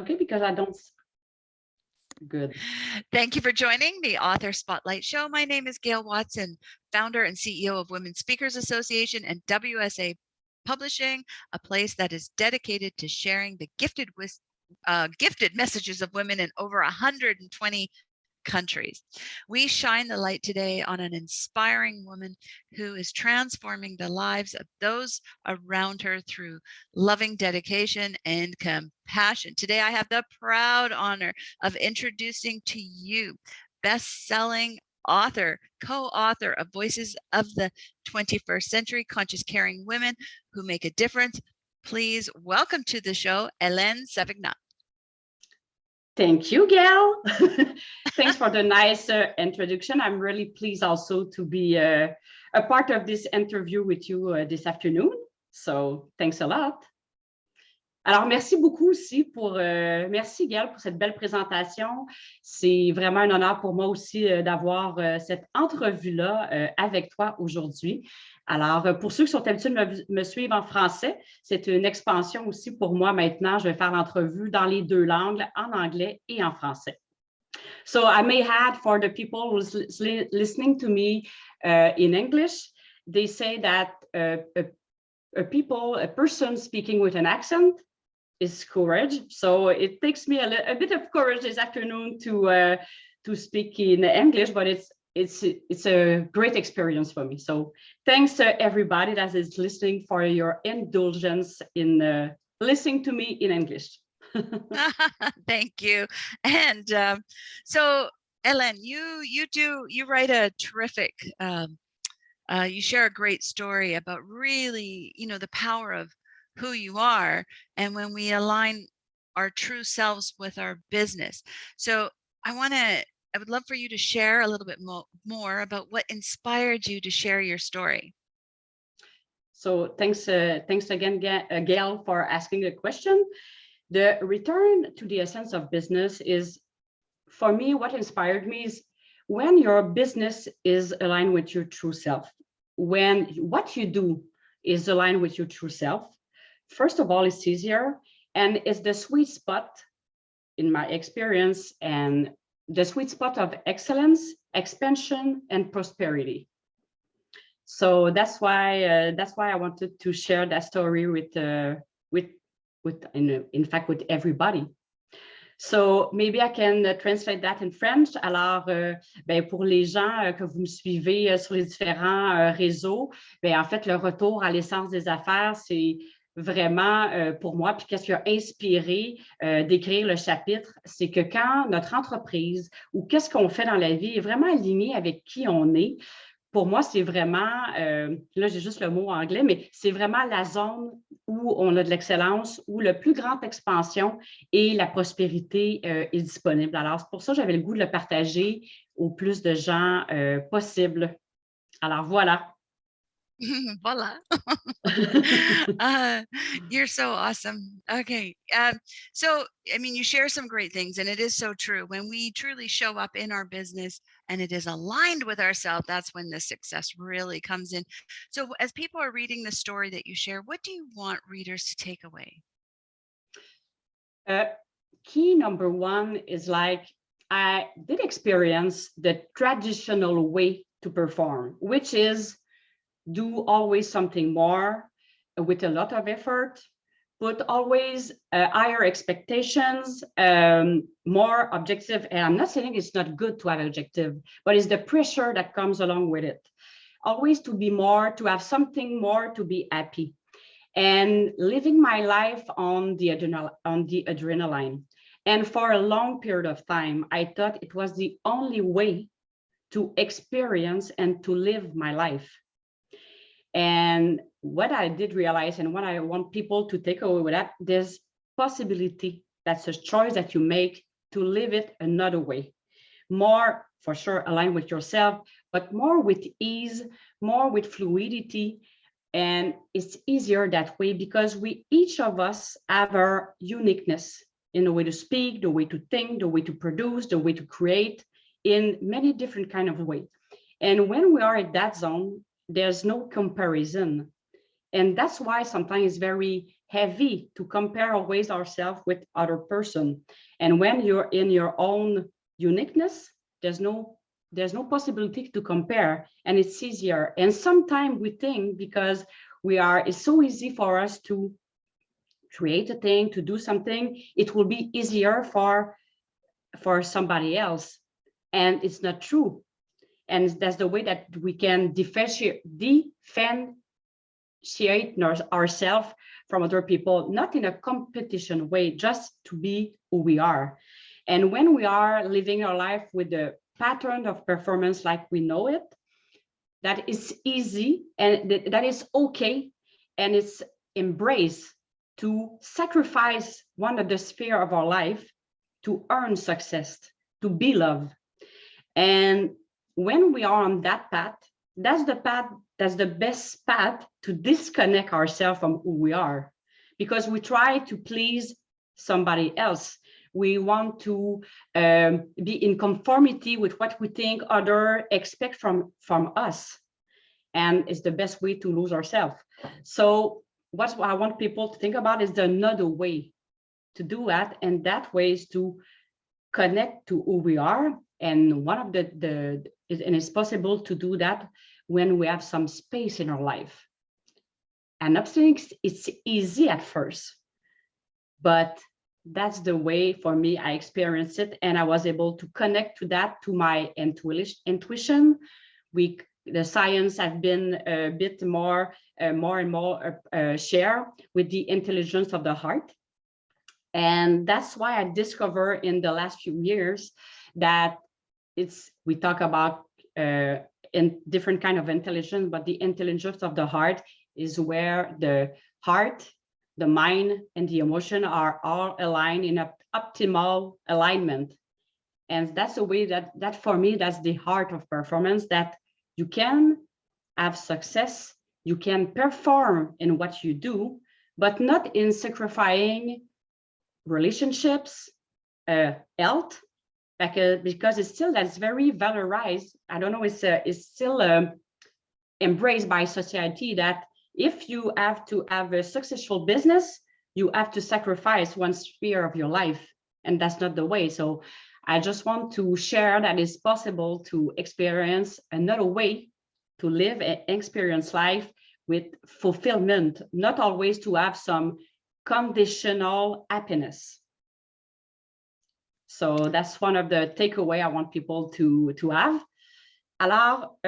Okay, because I don't. Good. Thank you for joining the Author Spotlight Show. My name is Gail Watson, founder and CEO of Women Speakers Association and WSA Publishing, a place that is dedicated to sharing the gifted messages of women in over 120 countries. We shine the light today on an inspiring woman who is transforming the lives of those around her through loving dedication and compassion. Today, I have the proud honor of introducing to you best-selling author, co-author of Voices of the 21st Century, Conscious Caring Women Who Make a Difference. Please welcome to the show, Helene Savignac. Thank you, Gail. Thanks for the nice introduction. I'm really pleased also to be a part of this interview with you this afternoon. So thanks a lot. Alors, merci beaucoup aussi merci Gail pour cette belle présentation. C'est vraiment un honneur pour moi aussi d'avoir cette entrevue-là avec toi aujourd'hui. Alors, pour ceux qui sont habitués de me suivre en français, c'est une expansion aussi pour moi maintenant. Je vais faire l'entrevue dans les deux langues, en anglais et en français. So I may add for the people who's listening to me in English, they say that a person speaking with an accent is courage. So it takes me a bit of courage this afternoon to speak in English, but it's a great experience for me. So thanks to everybody that is listening for your indulgence in listening to me in English. Thank you. And so, Helene, you write a terrific. You share a great story about really, the power of who you are, and when we align our true selves with our business. So I would love for you to share a little bit more about what inspired you to share your story. So thanks again, Gail, for asking the question. The return to the essence of business is, for me, what inspired me is when your business is aligned with your true self, when what you do is aligned with your true self. First of all, it's easier, and it's the sweet spot, in my experience, and the sweet spot of excellence, expansion, and prosperity. So that's why I wanted to share that story with everybody. So maybe I can translate that in French. Alors, pour les gens que vous me suivez sur les différents réseaux, en fait, le retour à l'essence des affaires, c'est vraiment pour moi, puis qu'est-ce qui a inspiré d'écrire le chapitre, c'est que quand notre entreprise ou qu'est-ce qu'on fait dans la vie est vraiment aligné avec qui on est, pour moi, c'est vraiment, là j'ai juste le mot anglais, mais c'est vraiment la zone où on a de l'excellence, où la plus grande expansion et la prospérité est disponible. Alors, c'est pour ça que j'avais le goût de le partager au plus de gens possible. Alors, voilà. Voila. You're so awesome. Okay. So, I mean, you share some great things, and it is so true. When we truly show up in our business and it is aligned with ourselves, that's when the success really comes in. So as people are reading the story that you share, what do you want readers to take away? Key number one is like, I did experience the traditional way to perform, which is do always something more with a lot of effort, but always higher expectations, more objective. And I'm not saying it's not good to have objective, but it's the pressure that comes along with it. Always to be more, to have something more, to be happy. And living my life on the adrenaline. And for a long period of time, I thought it was the only way to experience and to live my life. And what I did realize, and what I want people to take away with that, there's possibility, that's a choice that you make to live it another way. More, for sure, aligned with yourself, but more with ease, more with fluidity. And it's easier that way because each of us have our uniqueness in the way to speak, the way to think, the way to produce, the way to create in many different kind of ways. And when we are in that zone, there's no comparison. And that's why sometimes it's very heavy to compare always ourselves with other person. And when you're in your own uniqueness, there's no possibility to compare, and it's easier. And sometimes we think because it's so easy for us to create a thing, to do something, it will be easier for somebody else. And it's not true. And that's the way that we can differentiate ourselves from other people, not in a competition way, just to be who we are. And when we are living our life with the pattern of performance like we know it, that is easy and that is okay. And it's embrace to sacrifice one of the sphere of our life to earn success, to be loved. And when we are on that path, that's the best path to disconnect ourselves from who we are, because we try to please somebody else. We want to be in conformity with what we think others expect from us. And it's the best way to lose ourselves. So what I want people to think about is another way to do that. And that way is to connect to who we are. And one of and it's possible to do that when we have some space in our life. And I'm saying it's easy at first, but that's the way for me I experienced it, and I was able to connect to that, to my intuition. The science have been a bit more and more share with the intelligence of the heart. And that's why I discovered in the last few years that we talk about in different kind of intelligence, but the intelligence of the heart is where the heart, the mind, and the emotion are all aligned in an optimal alignment. And that's the way that for me, that's the heart of performance, that you can have success, you can perform in what you do, but not in sacrificing relationships, health, because that's very valorized. I don't know, it's still embraced by society that if you have to have a successful business, you have to sacrifice one sphere of your life, and that's not the way. So I just want to share that it's possible to experience another way to live and experience life with fulfillment, not always to have some conditional happiness. So that's one of the takeaway I want people to have. Alors,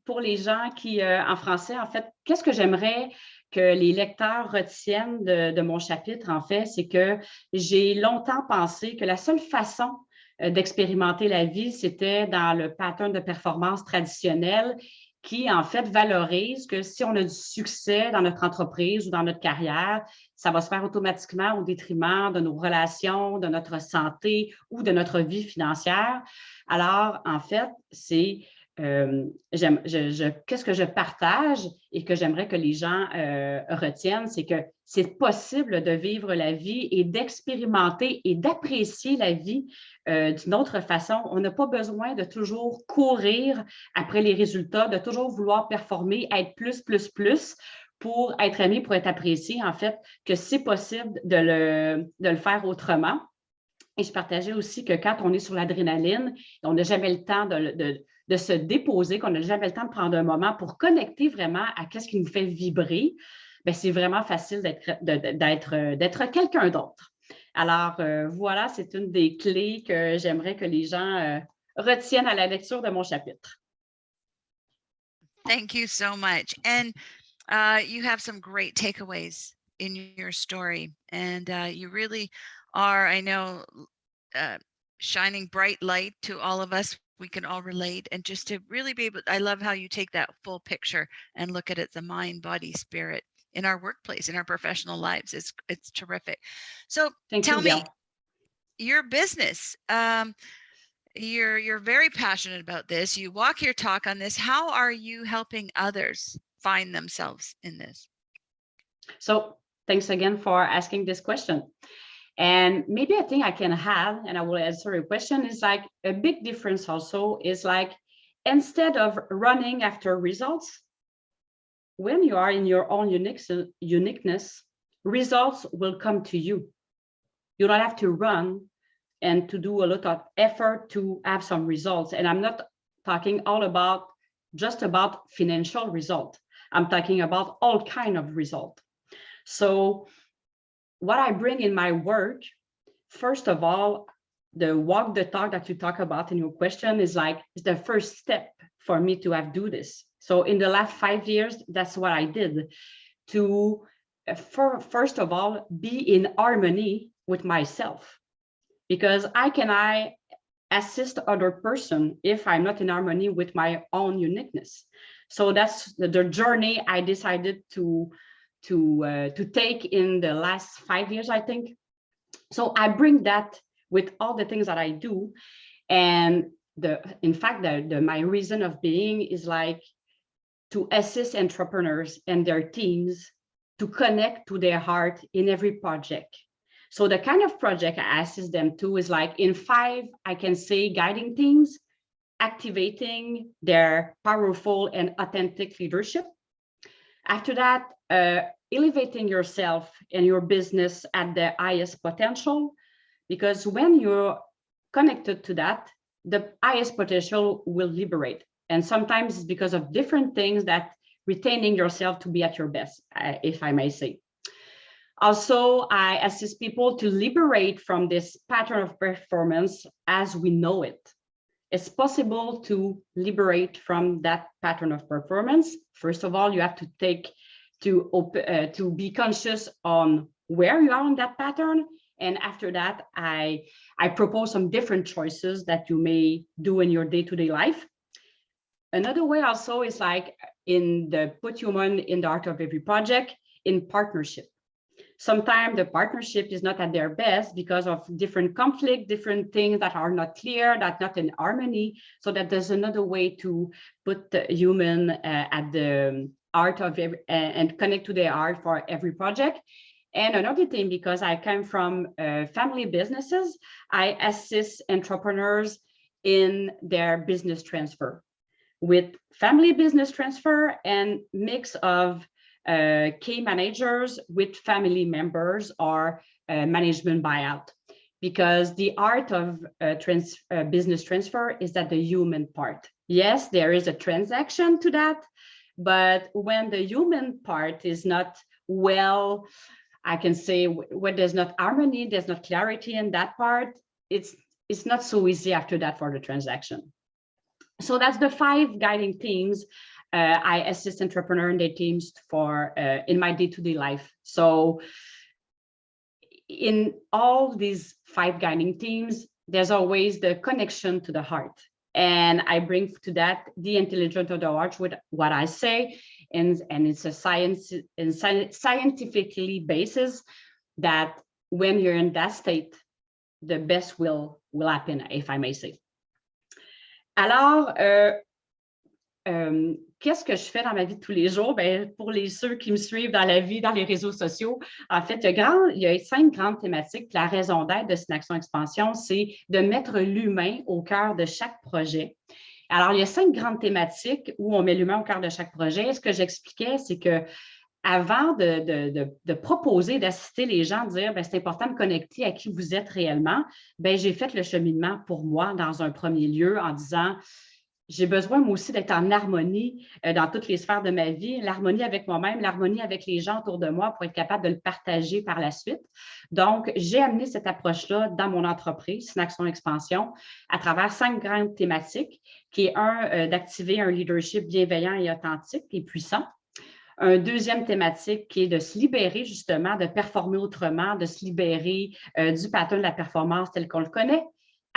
pour les gens qui, en français, en fait, qu'est-ce que j'aimerais que les lecteurs retiennent de mon chapitre, en fait, c'est que j'ai longtemps pensé que la seule façon d'expérimenter la vie, c'était dans le pattern de performance traditionnel qui, en fait, valorise que si on a du succès dans notre entreprise ou dans notre carrière, ça va se faire automatiquement au détriment de nos relations, de notre santé ou de notre vie financière. Alors, en fait, c'est qu'est-ce que je partage et que j'aimerais que les gens retiennent, c'est que c'est possible de vivre la vie et d'expérimenter et d'apprécier la vie d'une autre façon. On n'a pas besoin de toujours courir après les résultats, de toujours vouloir performer, être plus pour être aimé, pour être apprécié, en fait, que c'est possible de le faire autrement. Et je partageais aussi que quand on est sur l'adrénaline, on n'a jamais le temps de se déposer, qu'on n'a jamais le temps de prendre un moment pour connecter vraiment à ce qui nous fait vibrer, bien, c'est vraiment facile d'être quelqu'un d'autre. Alors, voilà, c'est une des clés que j'aimerais que les gens retiennent à la lecture de mon chapitre. Thank you so much. And you have some great takeaways in your story. And you really are, I know, shining bright light to all of us. We can all relate, and just to really be able, I love how you take that full picture and look at it, the mind, body, spirit in our workplace, in our professional lives. It's terrific. So tell me, your business, you're very passionate about this. You walk your talk on this. How are you helping others find themselves in this? So thanks again for asking this question. And maybe I think I can have, and I will answer your question, is like a big difference also is like, instead of running after results, when you are in your own uniqueness, results will come to you. You don't have to run and to do a lot of effort to have some results. And I'm not talking just about financial result. I'm talking about all kind of result. So what I bring in my work, first of all, the walk the talk that you talk about in your question is the first step for me to have do this. So in the last 5 years, that's what I did to, first of all, be in harmony with myself. Because I assist other person if I'm not in harmony with my own uniqueness. So that's the journey I decided to take in the last 5 years, I think. So I bring that with all the things that I do. And in fact, my reason of being is to assist entrepreneurs and their teams to connect to their heart in every project. So the kind of project I assist them to is in 5, I can say, guiding themes, activating their powerful and authentic leadership. After that, elevating yourself and your business at the highest potential, because when you're connected to that, the highest potential will liberate. And sometimes it's because of different things that retaining yourself to be at your best, if I may say. Also, I assist people to liberate from this pattern of performance as we know it. It's possible to liberate from that pattern of performance. First of all, you have to be conscious on where you are on that pattern. And after that, I propose some different choices that you may do in your day-to-day life. Another way also is in the put human in the heart of every project, in partnership. Sometimes the partnership is not at their best because of different conflict, different things that are not clear, that not in harmony. So that there's another way to put the human at the heart of every, and connect to their heart for every project. And another thing, because I come from family businesses, I assist entrepreneurs in their business transfer with family business transfer and mix of key managers with family members or management buyout, because the art of business transfer is that the human part. Yes, there is a transaction to that, but when the human part is not well, I can say when there's not harmony, there's not clarity in that part, it's not so easy after that for the transaction. So that's the 5 guiding themes I assist entrepreneurs and their teams for in my day-to-day life. So in all these 5 guiding themes, there's always the connection to the heart. And I bring to that the intelligence of the heart with what I say. And it's a scientifically basis that when you're in that state, the best will happen, if I may say. Alors, qu'est-ce que je fais dans ma vie de tous les jours? Bien, pour ceux qui me suivent dans la vie, dans les réseaux sociaux, en fait, il y a 5 grandes thématiques. La raison d'être de Synaction Expansion, c'est de mettre l'humain au cœur de chaque projet. Alors, il y a 5 grandes thématiques où on met l'humain au cœur de chaque projet. Ce que j'expliquais, c'est que avant de proposer, d'assister les gens, de dire, c'est important de me connecter à qui vous êtes réellement, j'ai fait le cheminement pour moi dans un premier lieu en disant, j'ai besoin, moi aussi, d'être en harmonie dans toutes les sphères de ma vie, l'harmonie avec moi-même, l'harmonie avec les gens autour de moi pour être capable de le partager par la suite. Donc, j'ai amené cette approche-là dans mon entreprise, Synaction Expansion, à travers 5 grandes thématiques, qui est d'activer un leadership bienveillant et authentique et puissant. Un deuxième thématique qui est de se libérer justement, de performer autrement, de se libérer du pattern de la performance tel qu'on le connaît.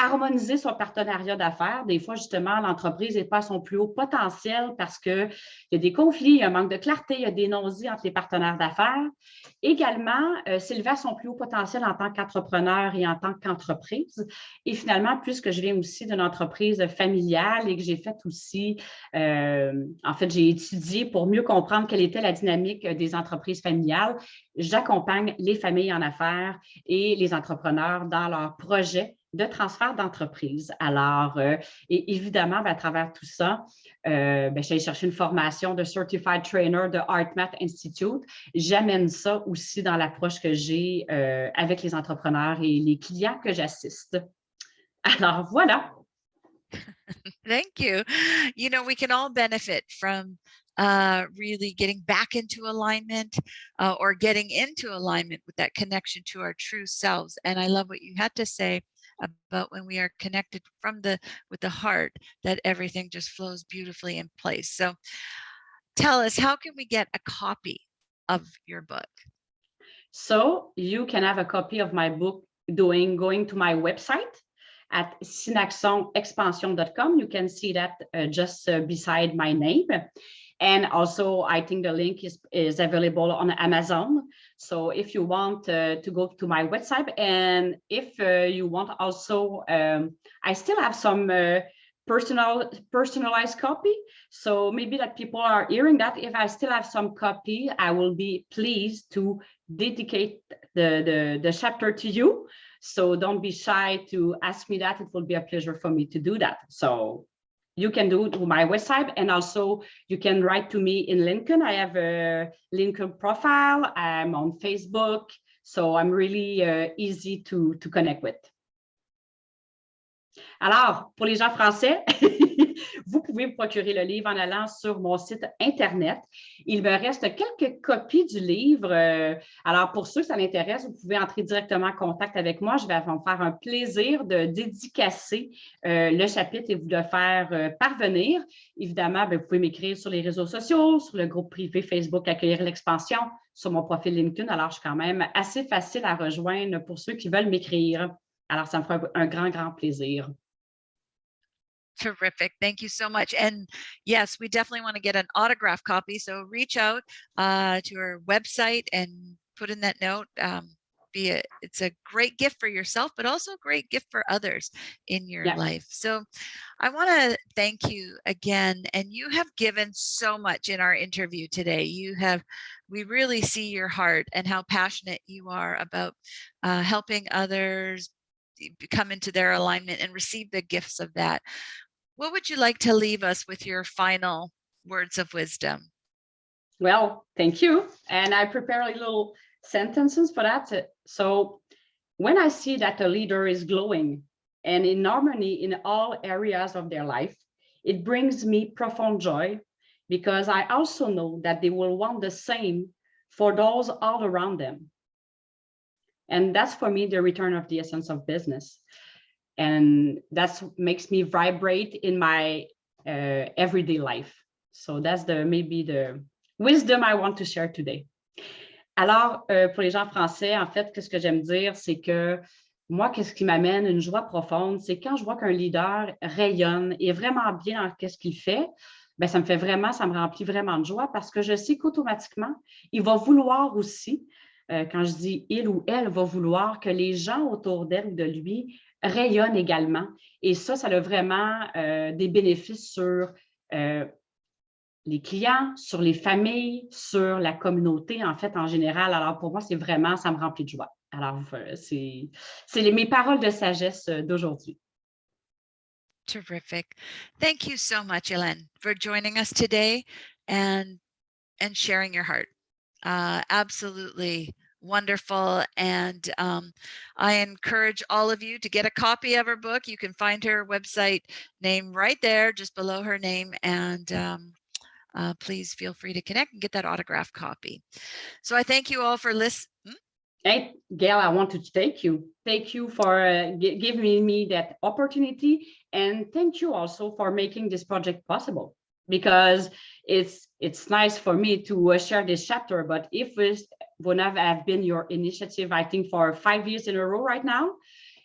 Harmoniser son partenariat d'affaires. Des fois, justement, l'entreprise n'est pas à son plus haut potentiel parce qu'il y a des conflits, il y a un manque de clarté, il y a des non-dits entre les partenaires d'affaires. Également, s'élever à son plus haut potentiel en tant qu'entrepreneur et en tant qu'entreprise. Et finalement, puisque je viens aussi d'une entreprise familiale et que j'ai fait aussi, en fait, j'ai étudié pour mieux comprendre quelle était la dynamique des entreprises familiales, j'accompagne les familles en affaires et les entrepreneurs dans leurs projets de transfert d'entreprise. Alors, et évidemment, à travers tout ça, je suis allée chercher une formation de Certified Trainer de HeartMath Institute. J'amène ça aussi dans l'approche que j'ai avec les entrepreneurs et les clients que j'assiste. Alors, voilà. Thank you. You know, we can all benefit from really getting back into alignment or getting into alignment with that connection to our true selves. And I love what you had to say about when we are connected with the heart, that everything just flows beautifully in place. So tell us, how can we get a copy of your book? So you can have a copy of my book going to my website at synaxonexpansion.com. You can see that just beside my name. And also, I think the link is available on Amazon. So if you want to go to my website, and if you want also, I still have some personalized copy. So maybe that people are hearing that. If I still have some copy, I will be pleased to dedicate the chapter to you. So don't be shy to ask me that. It will be a pleasure for me to do that. So you can do it to my website, and also you can write to me in LinkedIn. I have a LinkedIn profile. I'm on Facebook. So I'm really easy to connect with. Alors, pour les gens français, vous pouvez vous procurer le livre en allant sur mon site Internet. Il me reste quelques copies du livre. Alors, pour ceux que ça l'intéresse, vous pouvez entrer directement en contact avec moi. Je vais me faire un plaisir de dédicacer le chapitre et vous le faire parvenir. Évidemment, vous pouvez m'écrire sur les réseaux sociaux, sur le groupe privé Facebook Accueillir l'expansion, sur mon profil LinkedIn. Alors, je suis quand même assez facile à rejoindre pour ceux qui veulent m'écrire. Alors, ça me fera un grand, grand plaisir. Terrific. Thank you so much. And yes, we definitely want to get an autograph copy. So reach out to our website and put in that note. It's a great gift for yourself, but also a great gift for others in your life. So I want to thank you again. And you have given so much in our interview today. We really see your heart and how passionate you are about helping others come into their alignment and receive the gifts of that. What would you like to leave us with your final words of wisdom? Well, thank you. And I prepare a little sentences for that. So when I see that a leader is glowing and in harmony in all areas of their life, it brings me profound joy, because I also know that they will want the same for those all around them. And that's, for me, the return of the essence of business. And that makes me vibrate in my everyday life. So that's maybe the wisdom I want to share today. Alors, pour les gens français, en fait, ce que j'aime dire, c'est que moi, qu'est-ce qui m'amène une joie profonde, c'est quand je vois qu'un leader rayonne et est vraiment bien dans ce qu'il fait, bien, ça me remplit vraiment de joie, parce que je sais qu'automatiquement, il va vouloir aussi, quand je dis il ou elle va vouloir, que les gens autour d'elle ou de lui rayonnent également. Et ça a vraiment des bénéfices sur les clients, sur les familles, sur la communauté, en fait, en général. Alors, pour moi, ça me remplit de joie. Alors, c'est mes paroles de sagesse d'aujourd'hui. Terrific. Thank you so much, Helene, for joining us today and sharing your heart. Absolutely wonderful. And I encourage all of you to get a copy of her book. You can find her website name right there, just below her name. And please feel free to connect and get that autograph copy. So I thank you all for listening. Hey, Gail, I want to thank you. Thank you for giving me that opportunity. And thank you also for making this project possible, because it's nice for me to share this chapter. But if it would not have been your initiative, I think for 5 years in a row right now,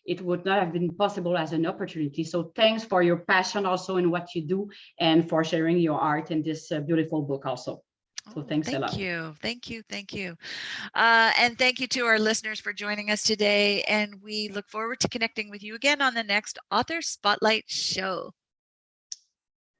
it would not have been possible as an opportunity. So thanks for your passion also in what you do, and for sharing your art in this beautiful book also. So thanks a lot. Thank you. Thank you. Thank you. And thank you to our listeners for joining us today. And we look forward to connecting with you again on the next Author Spotlight Show.